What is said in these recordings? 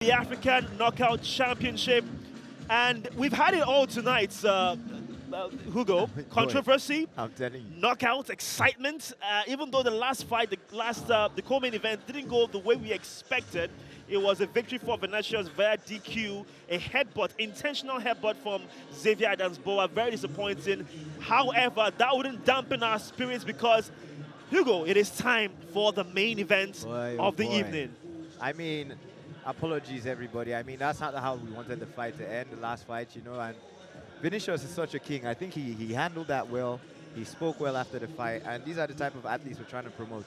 The African Knockout Championship, and we've had it all tonight. Hugo, controversy, I'm telling you, knockout, excitement. Even though the last fight, the co-main event didn't go the way we expected, it was a victory for Vinicius via DQ, a headbutt, intentional headbutt from Xavier Adams-Boa, very disappointing. However, that wouldn't dampen our spirits because, Hugo, it is time for the main event of the evening. I mean, apologies, everybody. I mean, that's not how we wanted the fight to end, the last fight, you know, and Vinicius is such a king. I think he handled that well. He spoke well after the fight, and these are the type of athletes we're trying to promote.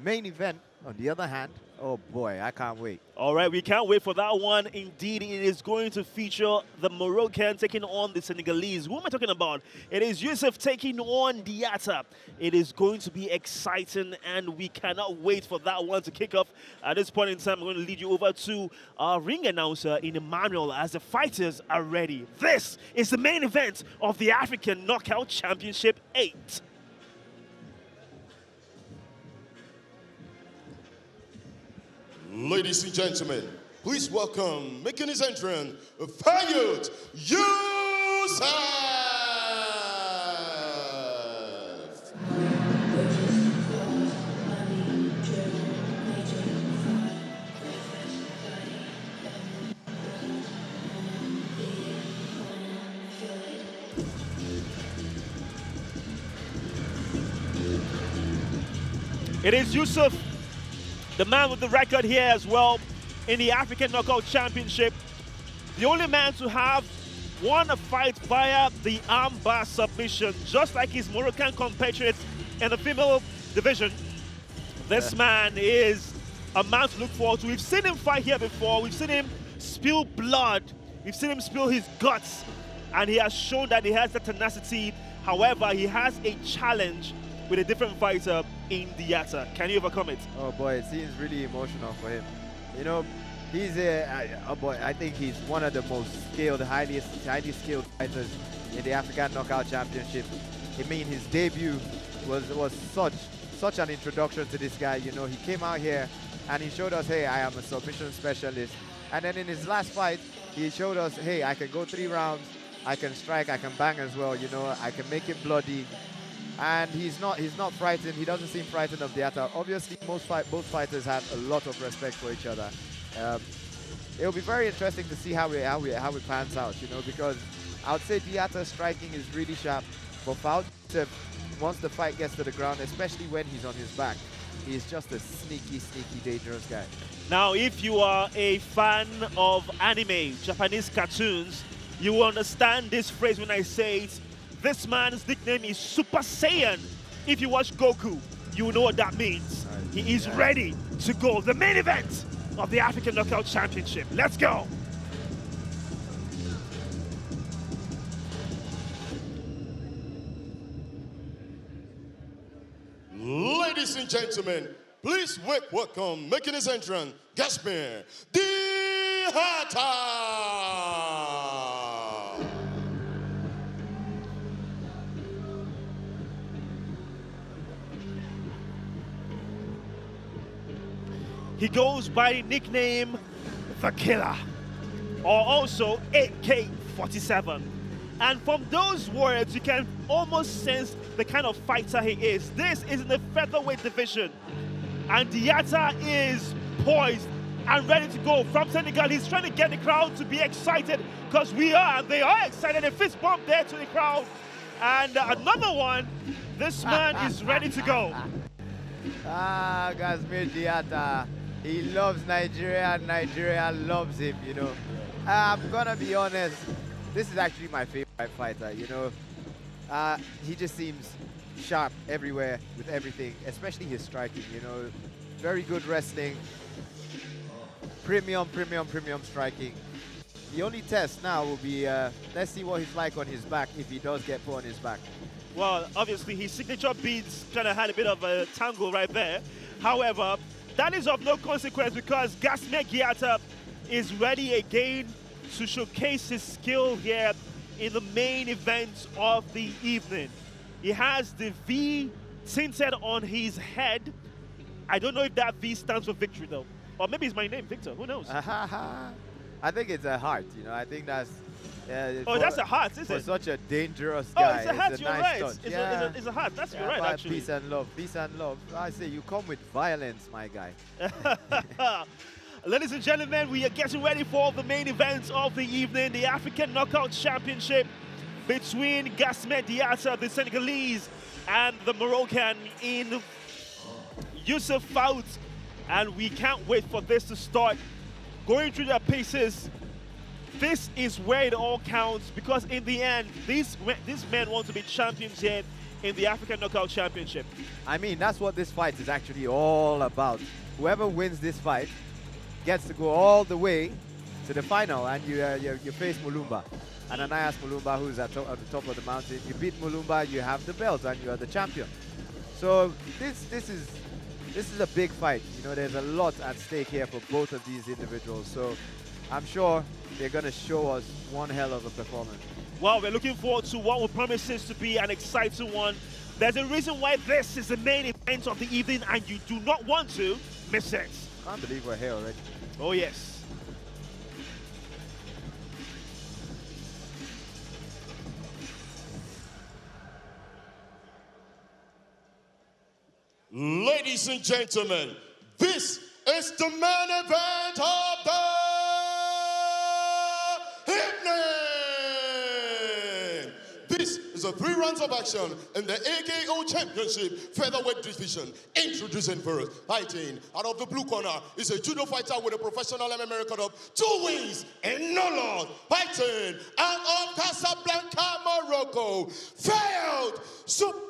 Main event, on the other hand, oh boy, I can't wait. All right, we can't wait for that one. Indeed, it is going to feature the Moroccan taking on the Senegalese. Who am I talking about? It is Youssef taking on Diatta. It is going to be exciting, and we cannot wait for that one to kick off. At this point in time, I'm going to lead you over to our ring announcer in Emmanuel as the fighters are ready. This is the main event of the African Knockout Championship 8. Ladies and gentlemen, please welcome, making his entrance, Faout Youssef! It is Youssef, the man with the record here as well in the African Knockout Championship. The only man to have won a fight via the armbar submission, just like his Moroccan compatriots in the female division. This man is a man to look forward to. We've seen him fight here before. We've seen him spill blood. We've seen him spill his guts. And he has shown that he has the tenacity. However, he has a challenge with a different fighter in Diatta. Can you overcome it? Oh boy, it seems really emotional for him. You know, he's oh boy, I think he's one of the most skilled, highly skilled fighters in the African Knockout Championship. I mean, his debut was such an introduction to this guy. You know, he came out here and he showed us, hey, I am a submission specialist. And then in his last fight, he showed us, hey, I can go 3 rounds, I can strike, I can bang as well. You know, I can make it bloody. And he's not frightened. He doesn't seem frightened of Diatta. Obviously, both fighters have a lot of respect for each other. It'll be very interesting to see how it pans out, you know, because I would say Diatta's striking is really sharp. But Faout Youssef, once the fight gets to the ground, especially when he's on his back, he's just a sneaky, dangerous guy. Now, if you are a fan of anime, Japanese cartoons, you will understand this phrase when I say it. This man's nickname is Super Saiyan. If you watch Goku, you will know what that means. He is ready to go. The main event of the African Knockout Championship. Let's go. Ladies and gentlemen, please welcome, making his entrance, Gasmire Diatta! He goes by the nickname The Killer, or also AK-47. And from those words, you can almost sense the kind of fighter he is. This is in the featherweight division. And Diatta is poised and ready to go from Senegal. He's trying to get the crowd to be excited because we are, and they are excited. A fist bump there to the crowd. And another one, this man is ready to go. Gasmire Diatta. He loves Nigeria, and Nigeria loves him, you know. I'm gonna be honest, this is actually my favorite fighter, you know. He just seems sharp everywhere with everything, especially his striking, you know. Very good wrestling, premium striking. The only test now will be, let's see what he's like on his back if he does get put on his back. Well, obviously his signature beats kind of had a bit of a tangle right there. However, that is of no consequence because Gasmire Diatta is ready again to showcase his skill here in the main event of the evening. He has the V tinted on his head. I don't know if that V stands for victory though. Or maybe it's my name, Victor. Who knows? I think it's a heart. You know, I think that's. Oh, that's a heart, is for it? such a dangerous Oh, guy. it's a heart. It's a You're nice right. touch. It's a heart. You're right. But Actually. peace and love. Peace and love. I say you come with violence, my guy. Ladies and gentlemen, we are getting ready for the main event of the evening, the African Knockout Championship between Gasmire Diatta, the Senegalese, and the Moroccan in Youssef Faout. And we can't wait for this to start. Going through their paces, this is where it all counts, because in the end, these men want to be champions here in the African Knockout Championship. I mean, that's what this fight is actually all about. Whoever wins this fight gets to go all the way to the final, and you face Mulumba. Ananias Mulumba, who's at the top of the mountain. You beat Mulumba, you have the belt, and you are the champion. So this is a big fight. You know, there's a lot at stake here for both of these individuals. So I'm sure they're going to show us one hell of a performance. Well, we're looking forward to what promises to be an exciting one. There's a reason why this is the main event of the evening, and you do not want to miss it. Can't believe we're here already. Oh, yes. Ladies and gentlemen, this is the main event of the evening. This is a 3 rounds of action in the AKO Championship Featherweight division. Introducing first, fighting out of the blue corner is a judo fighter with a professional MMA record of 2 wins and no loss. Fighting out of Casablanca, Morocco, Faout Youssef.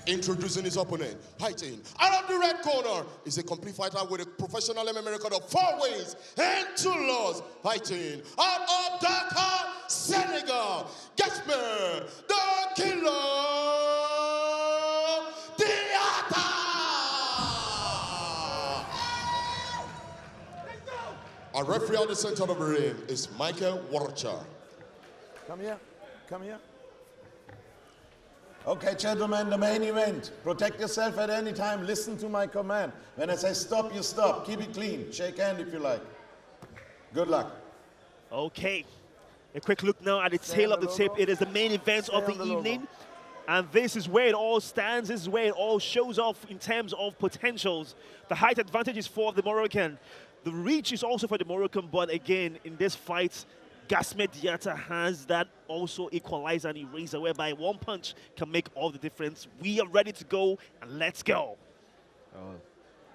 Introducing his opponent, fighting out of the red corner is a complete fighter with a professional MMA record of 4 wins and 2 losses. Fighting out of Dakar, Senegal, Gasmire Diatta. Our referee at the center of the ring is Michael Warcher. Come here, come here. Okay, gentlemen, the main event. Protect yourself at any time. Listen to my command. When I say stop, you stop. Keep it clean. Shake hand if you like. Good luck. Okay. A quick look now at the tail of the tape. It is the main event of the evening. And this is where it all stands. This is where it all shows off in terms of potentials. The height advantage is for the Moroccan. The reach is also for the Moroccan. But again, in this fight, Gasmire Diatta has that also equalizer and eraser, whereby one punch can make all the difference. We are ready to go, and let's go. Oh,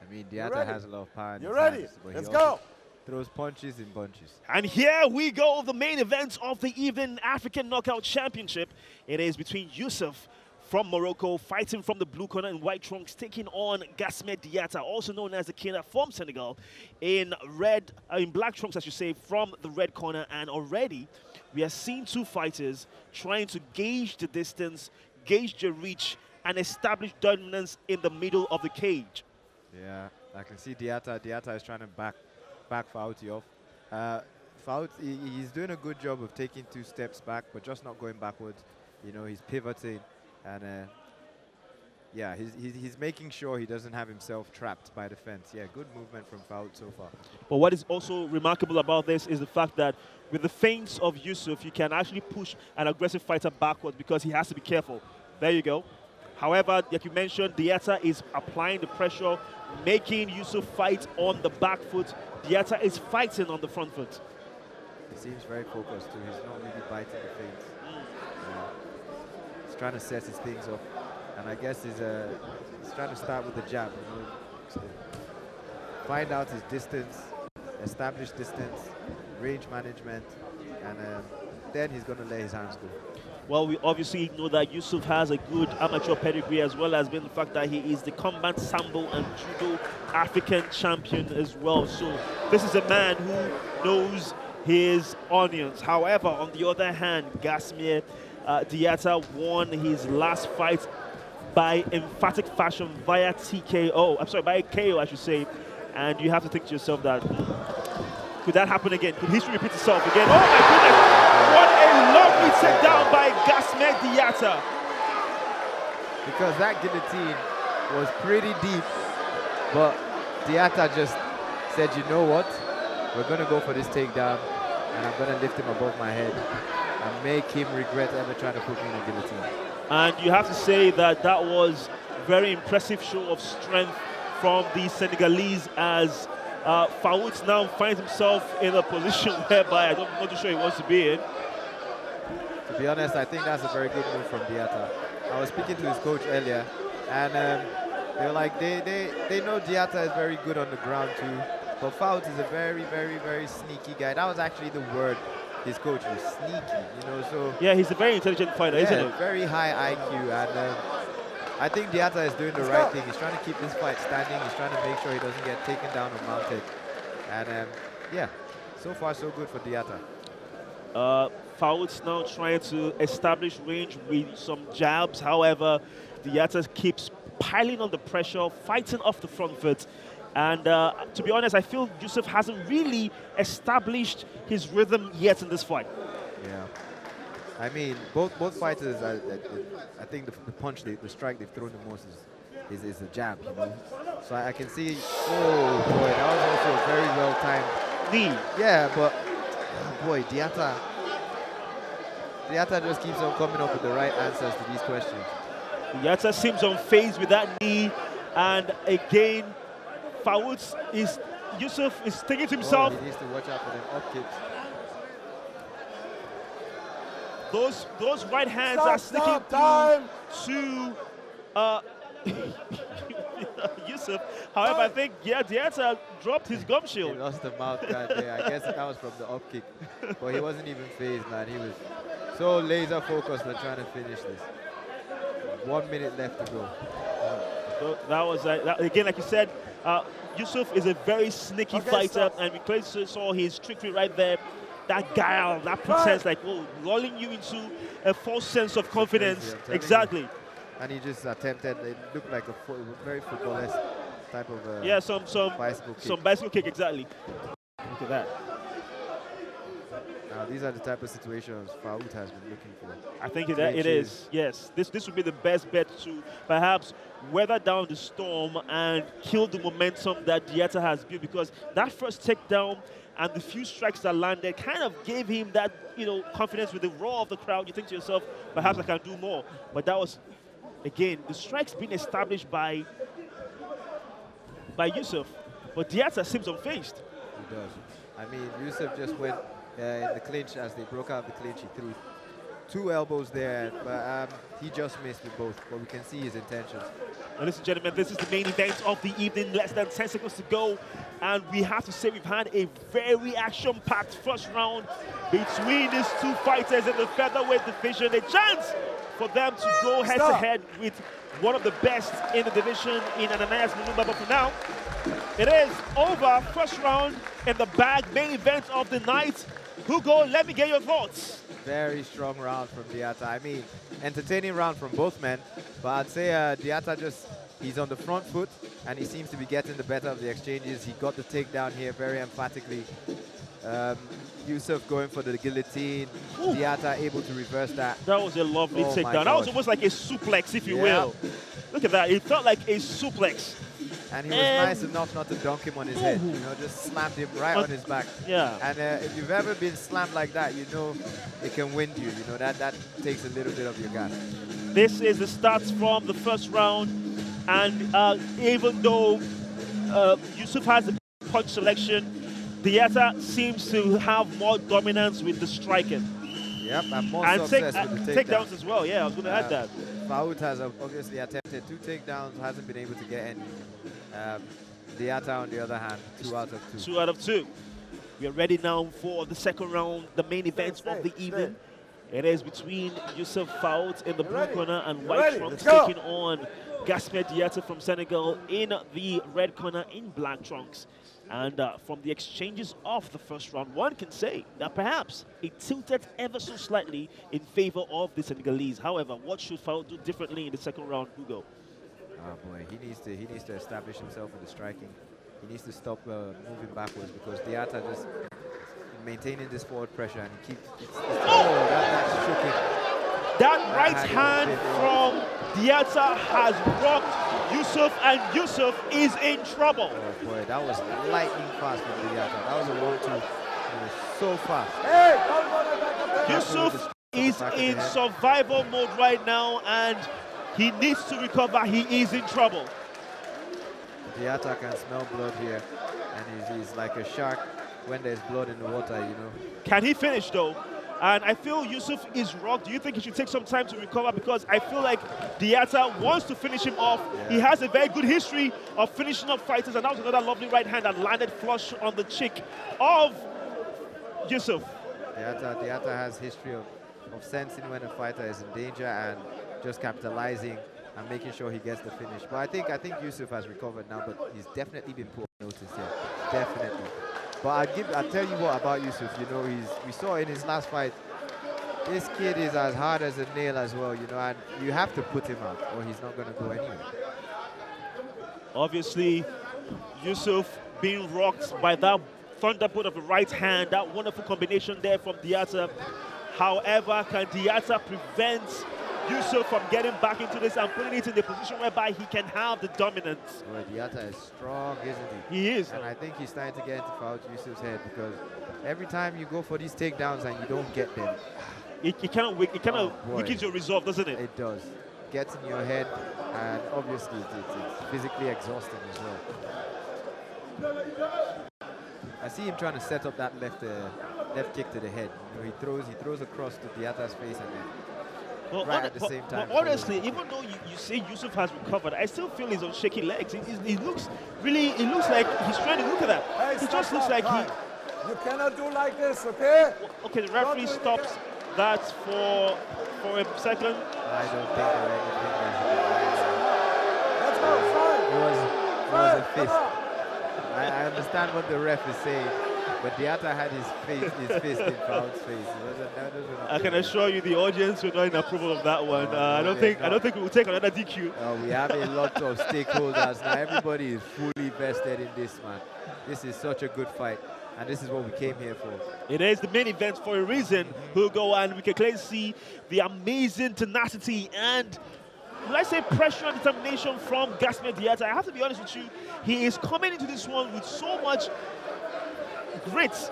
I mean, Diatta has a lot of power. You're ready. Let's go. Throws punches in bunches. And here we go, the main event of the evening, African Knockout Championship. It is between Youssef from Morocco, fighting from the blue corner in white trunks, taking on Gasmire Diatta, also known as the Killer from Senegal, in black trunks, I should say, from the red corner. And already we are seeing 2 fighters trying to gauge the distance, gauge the reach, and establish dominance in the middle of the cage. Yeah, I can see Diatta. Diatta is trying to back Faout off. Faout, he's doing a good job of taking 2 steps back, but just not going backwards. You know, he's pivoting. And yeah, he's making sure he doesn't have himself trapped by the fence. Yeah, good movement from Faout so far. But what is also remarkable about this is the fact that with the feints of Youssef, you can actually push an aggressive fighter backwards because he has to be careful. There you go. However, like you mentioned, Diatta is applying the pressure, making Youssef fight on the back foot. Diatta is fighting on the front foot. He seems very focused too. He's not really biting the feints. Trying to set his things up, and I guess he's trying to start with the jab, you know, so find out his distance, establish distance, range management, and then he's going to let his hands go. Well, we obviously know that Youssef has a good amateur pedigree, as well as being the fact that he is the combat sambo and judo African champion as well. So this is a man who knows his onions. However, on the other hand, Gasmire Diatta won his last fight by emphatic fashion via TKO. I'm sorry, by KO, I should say. And you have to think to yourself that, could that happen again? Could history repeat itself again? Oh my goodness! What a lovely takedown by Gasmire Diatta. because that guillotine was pretty deep, but Diatta just said, you know what, we're going to go for this takedown, and I'm going to lift him above my head and make him regret ever trying to put me in a guillotine. And you have to say that that was very impressive show of strength from the Senegalese, as Faout now finds himself in a position whereby I'm not too sure he wants to be in. To be honest, I think that's a very good move from Diatta. I was speaking to his coach earlier, and they were like, they know Diatta is very good on the ground too, but Faout is a very, very, very sneaky guy. That was actually the word his coach was, sneaky, you know, so... Yeah, he's a very intelligent fighter, isn't he? Very high IQ, and I think Diatta is doing the right thing. He's trying to keep this fight standing. He's trying to make sure he doesn't get taken down or mounted. And yeah, so far so good for Diatta. Faout's now trying to establish range with some jabs. However, Diatta keeps piling on the pressure, fighting off the front foot. And to be honest, I feel Youssef hasn't really established his rhythm yet in this fight. Yeah. I mean, both fighters, I think the punch, the strike they've thrown the most is the jab, you know. So I can see, oh boy, that was also a very well-timed knee. Yeah, but oh boy, Diatta just keeps on coming up with the right answers to these questions. Diatta seems unfazed with that knee, and again, Youssef is thinking to himself. Oh, he needs to watch out for them up kicks. Those right hands are sticking to Youssef. However, I think Diatta dropped his gum shield. He lost the mouth guard there. I guess that was from the up kick. But he wasn't even phased, man. He was so laser focused on trying to finish this. 1 minute left to go. So that was, again, like you said, Youssef is a very sneaky fighter, and we clearly saw his trickery right there. That guile, that pretense, like, lulling you into a false sense of confidence. Exactly. And he just attempted, it looked like a very football-esque type of yeah, some bicycle kick. Some bicycle kick, exactly. Look at that. Now, these are the type of situations Faout has been looking for. I think it is, yes. This would be the best bet to perhaps weather down the storm and kill the momentum that Diatta has built, because that first takedown and the few strikes that landed kind of gave him that, confidence with the roar of the crowd. You think to yourself, perhaps I can do more. But that was, again, the strikes being established by Youssef, but Diatta seems unfazed. He does. I mean, Youssef just went in the clinch. As they broke out the clinch, he threw 2 elbows there, but he just missed with both, but we can see his intentions. Now, ladies and gentlemen, this is the main event of the evening, less than 10 seconds to go, and we have to say we've had a very action-packed first round between these two fighters in the featherweight division. A chance for them to go head-to-head with one of the best in the division in Ananias Munumba, but for now, it is over. First round in the bag, main event of the night. Hugo, let me get your thoughts. Very strong round from Diatta. I mean, entertaining round from both men, but I'd say Diatta he's on the front foot, and he seems to be getting the better of the exchanges. He got the takedown here very emphatically. Youssef going for the guillotine. Ooh. Diatta able to reverse that. That was a lovely takedown. That was almost like a suplex, if you will. Look at that. It felt like a suplex. And he was nice enough not to dunk him on his head, just slammed him right on his back. Yeah. And if you've ever been slammed like that, it can wind you. That takes a little bit of your gas. This is the stats from the first round, and even though Youssef has the punch selection, Diatta seems to have more dominance with the striking. Yep, and more success with the takedowns as well. Yeah, I was going to add that. Faout has obviously attempted 2 takedowns, hasn't been able to get any. Diatta, on the other hand, 2 out of 2. 2 out of 2. We are ready now for the second round, the main event of the evening. It is between Youssef Faout in the blue corner and white trunks taking on Gasmire Diatta from Senegal in the red corner in black trunks. And from the exchanges of the first round, one can say that perhaps it tilted ever so slightly in favor of the Senegalese. However, what should Faout do differently in the second round, Hugo? Oh boy, he needs to establish himself with the striking. He needs to stop moving backwards, because Diatta just maintaining this forward pressure, and he keeps. That shook him. That right hand from Diatta has rocked Youssef, and Youssef is in trouble. Oh boy, that was lightning fast from Diatta. That was a 1-2. It was so fast. Youssef is in survival mode right now, and he needs to recover. He is in trouble. Diatta can smell blood here, and he's like a shark when there's blood in the water, you know. Can he finish though? And I feel Youssef is rocked. Do you think he should take some time to recover? Because I feel like Diatta wants to finish him off. Yeah. He has a very good history of finishing up fighters, and that was another lovely right hand that landed flush on the cheek of Youssef. Diatta has history of sensing when a fighter is in danger and just capitalizing and making sure he gets the finish. But I think Youssef has recovered now, but he's definitely been put on notice here. Definitely. But I'll tell you what about Youssef, you know, we saw in his last fight, this kid is as hard as a nail as well, you know, and you have to put him out or he's not going to go anywhere. Obviously, Youssef being rocked by that thunderbolt of a right hand, that wonderful combination there from Diatta. However, can Diatta prevent Youssef from getting back into this and putting it in the position whereby he can have the dominance? Well, Diatta is strong, isn't he? He is. And I think he's starting to get into Faout Youssef's head, because every time you go for these takedowns and you don't get them, it kind of weakens your resolve, doesn't it? It does. Gets in your head, and obviously it's physically exhausting as well. I see him trying to set up that left kick to the head. You know, he throws across to Diatta's face, and then at the same time. But honestly, even though you say Youssef has recovered, I still feel he's on shaky legs. He looks like he's trying to look at that. Hey, he just looks like You cannot do like this, okay? Okay, the referee stops that for a second. I don't think there anything. Let's go, it was a fist. I understand what the ref is saying, but Diatta had his fist in Faout's face. I can assure you, the audience will not in approval of that one. I don't think we will take another DQ. We have a lot of stakeholders now. Everybody is fully vested in this, man. This is such a good fight, and this is what we came here for. It is the main event for a reason, Hugo, and we can clearly see the amazing tenacity and, let's say, pressure and determination from Gasmire Diatta. I have to be honest with you, he is coming into this one with so much grit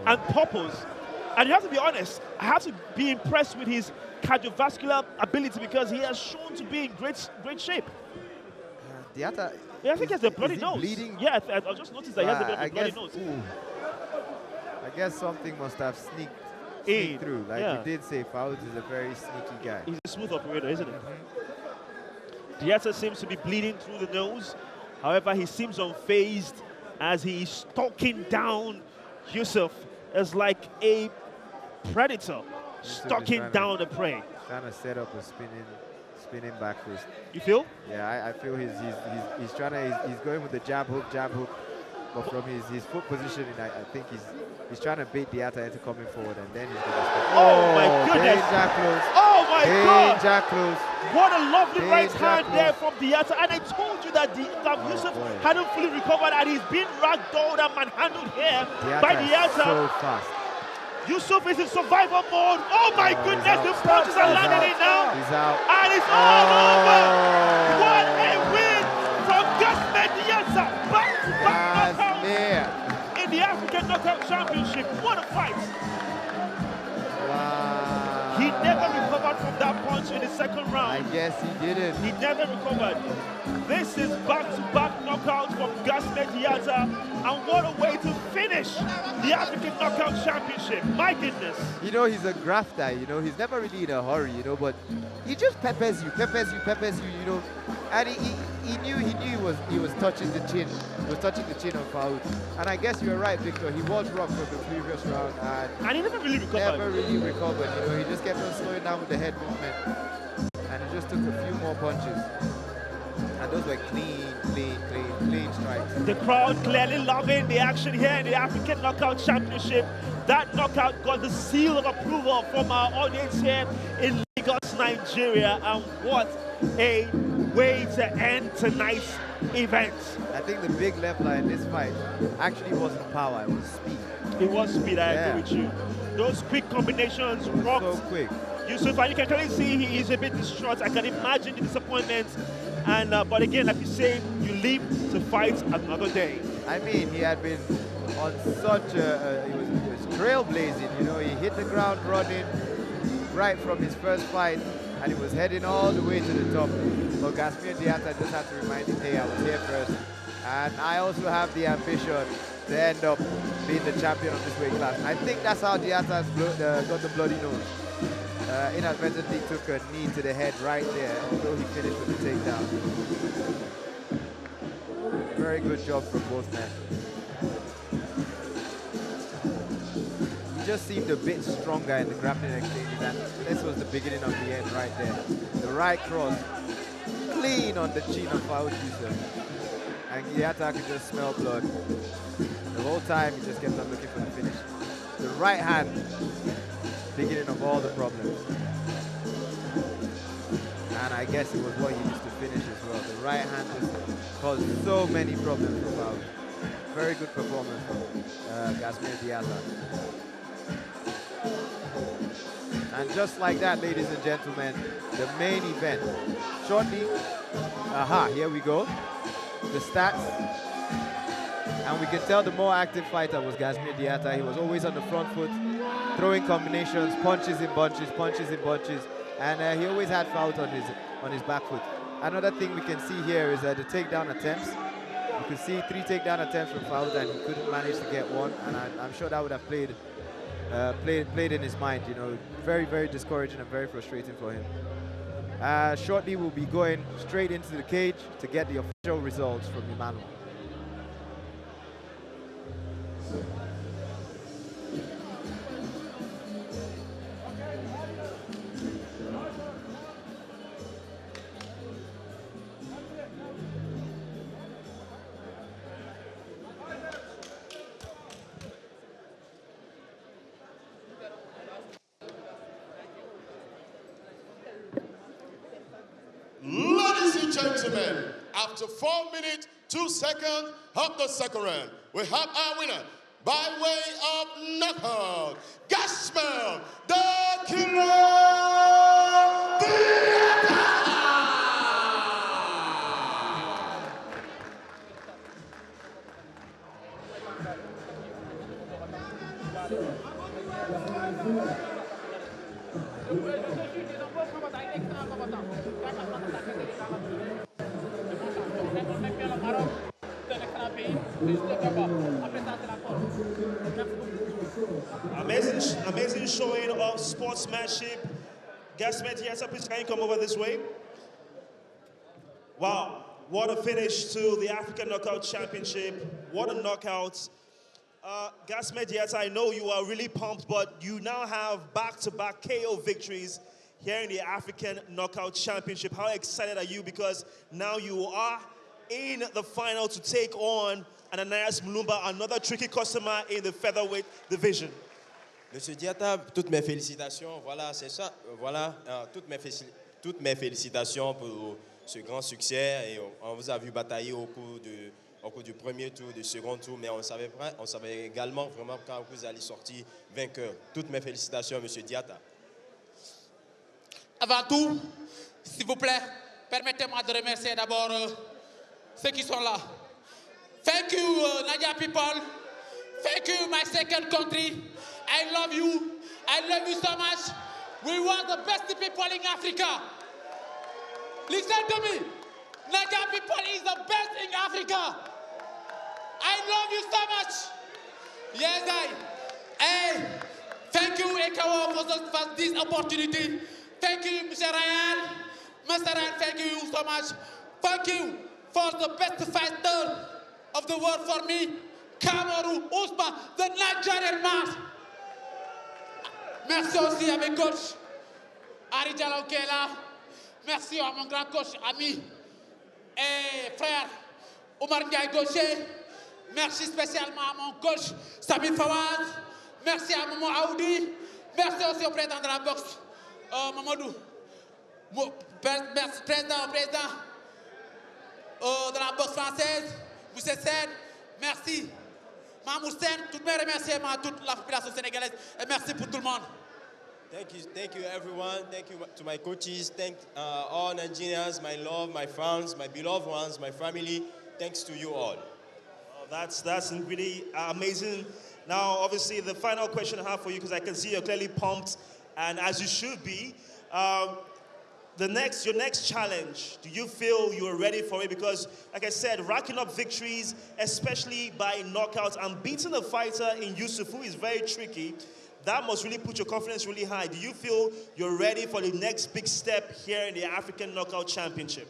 and purpose. And you have to be honest, I have to be impressed with his cardiovascular ability, because he has shown to be in great shape. Diatta, yeah, I think he has a bloody nose. Bleeding? Yeah, I just noticed that he has a bit of a bloody nose. I guess something must have sneaked through. Like we did say, Faout is a very sneaky guy. He's a smooth operator, isn't he? Diatta seems to be bleeding through the nose. However, he seems unfazed as he's stalking down Youssef as like a predator stalking down the prey. Trying to set up a spinning back fist. You feel? Yeah, I feel he's going with the jab hook. But from his foot positioning, I think he's trying to bait Diatta into coming forward, and then he's going to step. Oh my goodness! Oh my God! Danger close. What a lovely right hand there from Diatta. And I told you that Youssef hadn't fully recovered, and he's been ragdolled and manhandled here by Diatta. So fast. Youssef is in survival mode. Oh my goodness, the punches are landing in now. He's out. And it's all over. What a win from Gasmire Diatta. Back-to-back knockout in the African Knockout Championship. What a fight. Wow. He never recovered from that punch in the second round. I guess he didn't. He never recovered. This is back-to-back knockout from Gasmire Diatta, and what a way to finish the African Knockout Championship. My goodness. You know, he's a grafter, you know, he's never really in a hurry, you know, but he just peppers you, you know, and he knew he was touching the chin. He was touching the chin of Faout. And I guess you're right, Victor, he was rocked from the previous round, and he never really recovered. You know, he just kept on slowing down with the head movement, and he just took a few more punches. And those were clean strikes. The crowd clearly loving the action here in the African Knockout Championship. That knockout got the seal of approval from our audience here in Lagos, Nigeria. And what a way to end tonight's event. I think the big leveler in this fight actually wasn't power, it was speed. It was speed, I agree with you. Those quick combinations rocked so quick. Youssef, and you can clearly see he is a bit distraught. I can imagine the disappointment. And but again, like you say, you live to fight another day. I mean, he had been on such a, he was trailblazing, you know, he hit the ground running right from his first fight, and he was heading all the way to the top. But Gasmire Diatta just had to remind him, hey, I was here first. And I also have the ambition to end up being the champion of this weight class. I think that's how Diatta's got the bloody nose. Inadvertently took a knee to the head right there, although he finished with the takedown. Very good job from both men. He just seemed a bit stronger in the grappling exchanges, and this was the beginning of the end right there. The right cross, clean on the chin of Faout Youssef. And Diatta could just smell blood. The whole time he just kept on looking for the finish. The right hand, beginning of all the problems. And I guess it was what he used to finish as well. The right hand just caused so many problems for Faout. Very good performance from Gasmire Diatta. And just like that, ladies and gentlemen, the main event. Shortly, here we go. The stats. And we can tell the more active fighter was Gasmire Diatta. He was always on the front foot, throwing combinations, punches in bunches, and he always had Faout on his back foot. Another thing we can see here is the takedown attempts. You can see 3 takedown attempts from Faout, and he couldn't manage to get one. And I'm sure that would have played in his mind. You know, very, very discouraging and very frustrating for him. Shortly, we'll be going straight into the cage to get the official results from Emmanuel. Ladies and gentlemen, after 4 minutes, 2 seconds of the second round, we have our winner by way of knockout, Gasmire Diatta! Amazing showing of sportsmanship. Gasmire Diatta, please can you come over this way? Wow, what a finish to the African Knockout Championship. What a knockout. Gasmire Diatta, I know you are really pumped, but you now have back-to-back KO victories here in the African Knockout Championship. How excited are you? Because now you are in the final to take on Ananias Mulumba, another tricky customer in the featherweight division. Monsieur Diatta, toutes mes félicitations. Voilà, c'est ça. Voilà, toutes mes félicitations pour ce grand succès. Et on vous a vu batailler au cours du premier tour, du second tour, mais on savait également vraiment quand vous allez sortir vainqueur. Toutes mes félicitations, Monsieur Diatta. Avant tout, s'il vous plaît, permettez-moi de remercier d'abord ceux qui sont là. Thank you, Nadia people. Thank you, my second country. I love you. I love you so much. We want the best people in Africa. Listen to me. Nadia people is the best in Africa. I love you so much. Yes, Hey, thank you, AKO, for this opportunity. Thank you, Mr. Ryan. Mr. Ryan, thank you so much. Thank you for the best fighter of the world for me, Kamaru Usman, the Nigerian man. Merci aussi à mes coachs, Ari Diallo qui est là. Merci à mon grand coach, ami et frère Omar Ndiaye Gaucher. Merci spécialement à mon coach, Sami Fawad. Merci à Momo Aoudi. Merci aussi au président de la boxe, Mamadou. Merci président de la boxe française, Moussa Sen. Merci. Mamour Sen, tous mes remerciements à toute la population sénégalaise et merci pour tout le monde. Thank you everyone. Thank you to my coaches. Thank all Nigerians, my love, my fans, my beloved ones, my family. Thanks to you all. Oh, that's really amazing. Now, obviously, the final question I have for you, because I can see you're clearly pumped, and as you should be. Your next challenge, do you feel you are ready for it? Because, like I said, racking up victories, especially by knockouts, and beating a fighter in Youssef, who is very tricky, that must really put your confidence really high. Do you feel you're ready for the next big step here in the African Knockout Championship?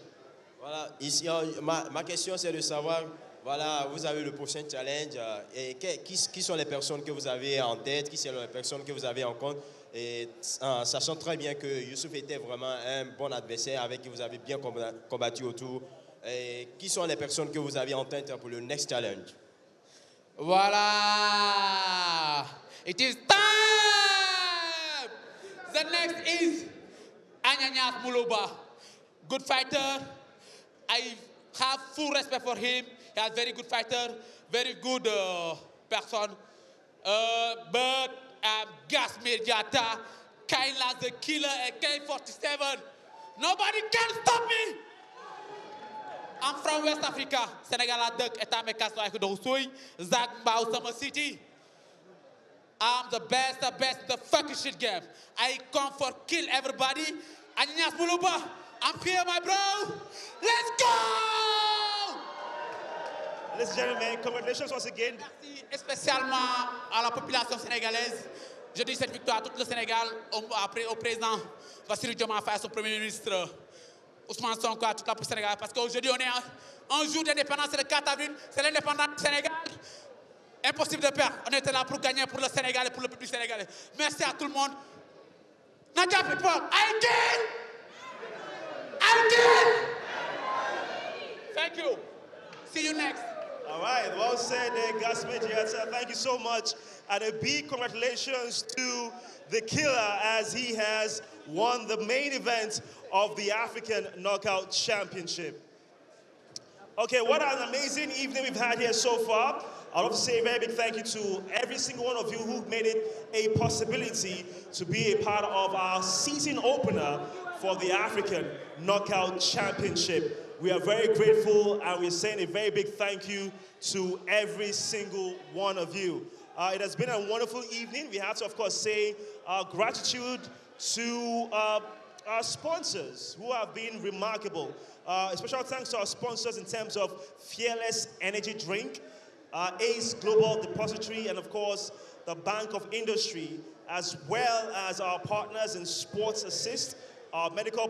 Voilà, ici, ma question c'est de savoir, voilà, vous avez le prochain challenge, et qui sont les personnes que vous avez en tête, qui sont les personnes que vous avez en compte? Et sachant très bien que Youssef était vraiment un bon adversaire avec qui vous avez bien combattu autour. Et qui sont les personnes que vous avez en tête pour le next challenge? Voilà! It is time! The next is Ananias Moulouba. Good fighter. I have full respect for him. He is a very good fighter, very good person. But Gasmire Diatta, Kaila's the killer at AKO8. Nobody can stop me. I'm from West Africa. Senegal a dëkk état me kaso ak do soy Zag Mbao Summer City. I'm the best in the fucking shit game. I come for kill everybody. Ananias Moulouba, I'm here, my bro. Let's go! Ladies and gentlemen, congratulations once again. Merci spécialement à la population sénégalaise. Je dis cette victoire à tout le Sénégal, au président Bassirou Diomaye Faye, son premier ministre Ousmane Sonko, à toute la population sénégalaise. Parce qu'aujourd'hui, on est un jour d'indépendance, c'est le 4 avril, c'est l'indépendance du Sénégal. Impossible de perdre. On était là pour gagner pour le Sénégal et pour le public sénégalais. Merci à tout le monde. Nadia people, I did! Thank you. See you next. All right, well said there, Gasmire Diatta. Thank you so much. And a big congratulations to the killer as he has won the main event of the African Knockout Championship. Okay, what an amazing evening we've had here so far. I'd love to say a very big thank you to every single one of you who made it a possibility to be a part of our season opener for the African Knockout Championship. We are very grateful, and we're saying a very big thank you to every single one of you. It has been a wonderful evening. We have to, of course, say gratitude to our sponsors who have been remarkable. Special thanks to our sponsors in terms of Fearless Energy Drink, Ace Global Depository, and of course, the Bank of Industry, as well as our partners in Sports Assist, our medical